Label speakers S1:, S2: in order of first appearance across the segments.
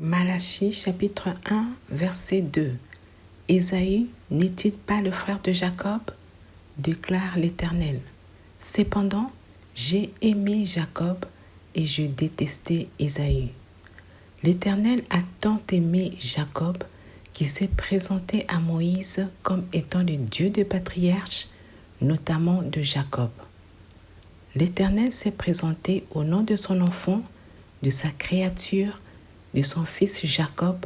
S1: Malachie chapitre 1 verset 2. Ésaü n'est-il pas le frère de Jacob? Déclare l'Éternel. Cependant, j'ai aimé Jacob et je détestais Ésaü. L'Éternel a tant aimé Jacob qu'il s'est présenté à Moïse comme étant le Dieu des patriarches, notamment de Jacob. L'Éternel s'est présenté au nom de son enfant, de sa créature, de son fils Jacob,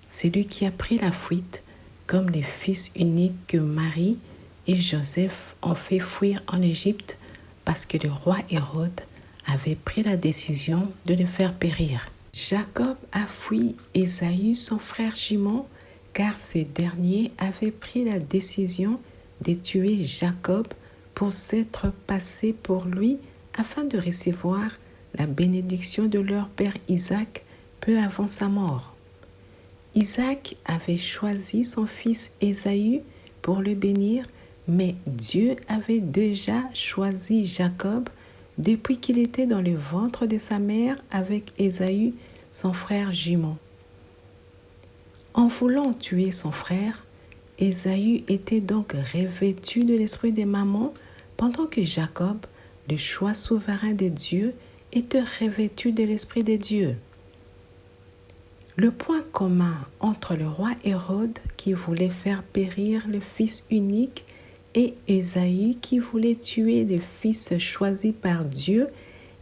S1: celui qui a pris la fuite, comme les fils uniques que Marie et Joseph ont fait fuir en Égypte parce que le roi Hérode avait pris la décision de le faire périr. Jacob a fui Ésaü, son frère jumeau, car ce dernier avait pris la décision de tuer Jacob pour s'être passé pour lui afin de recevoir la bénédiction de leur père Isaac peu avant sa mort. Isaac avait choisi son fils Ésaü pour le bénir, mais Dieu avait déjà choisi Jacob depuis qu'il était dans le ventre de sa mère avec Ésaü, son frère jumeau. En voulant tuer son frère, Ésaü était donc revêtu de l'esprit de maman, pendant que Jacob, le choix souverain de Dieu, était revêtu de l'esprit de Dieu. Le point commun entre le roi Hérode qui voulait faire périr le fils unique et Ésaü qui voulait tuer le fils choisi par Dieu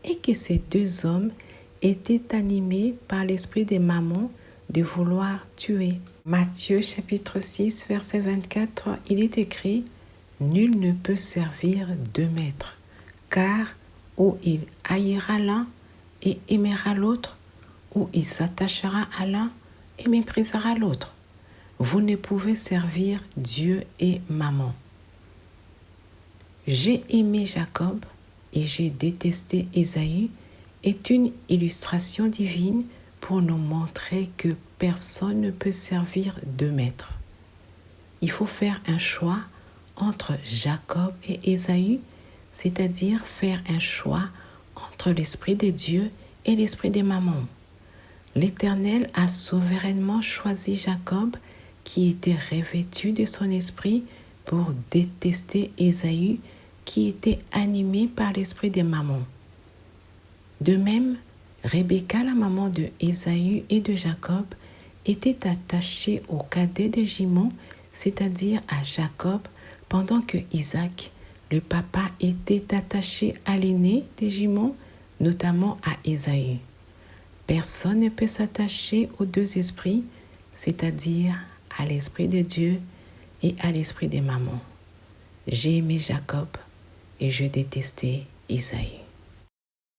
S1: est que ces deux hommes étaient animés par l'esprit de mammon de vouloir tuer. Matthieu chapitre 6 verset 24, il est écrit « Nul ne peut servir deux maîtres, car ou il haïra l'un et aimera l'autre, ou il s'attachera à l'un et méprisera l'autre. Vous ne pouvez servir Dieu et mammon. » J'ai aimé Jacob et j'ai détesté Ésaü est une illustration divine pour nous montrer que personne ne peut servir deux maîtres. Il faut faire un choix entre Jacob et Ésaü, c'est-à-dire faire un choix entre l'esprit de Dieu et l'esprit des mammons. L'Éternel a souverainement choisi Jacob, qui était revêtu de son esprit, pour détester Ésaü, qui était animé par l'esprit des mammons. De même, Rebecca, la maman de Ésaü et de Jacob, était attachée au cadet des jumeaux, c'est-à-dire à Jacob, pendant que Isaac, le papa, était attaché à l'aîné des jumeaux, notamment à Ésaü. Personne ne peut s'attacher aux deux esprits, c'est-à-dire à l'esprit de Dieu et à l'esprit des mammons. J'ai aimé Jacob et je détestais Ésaü.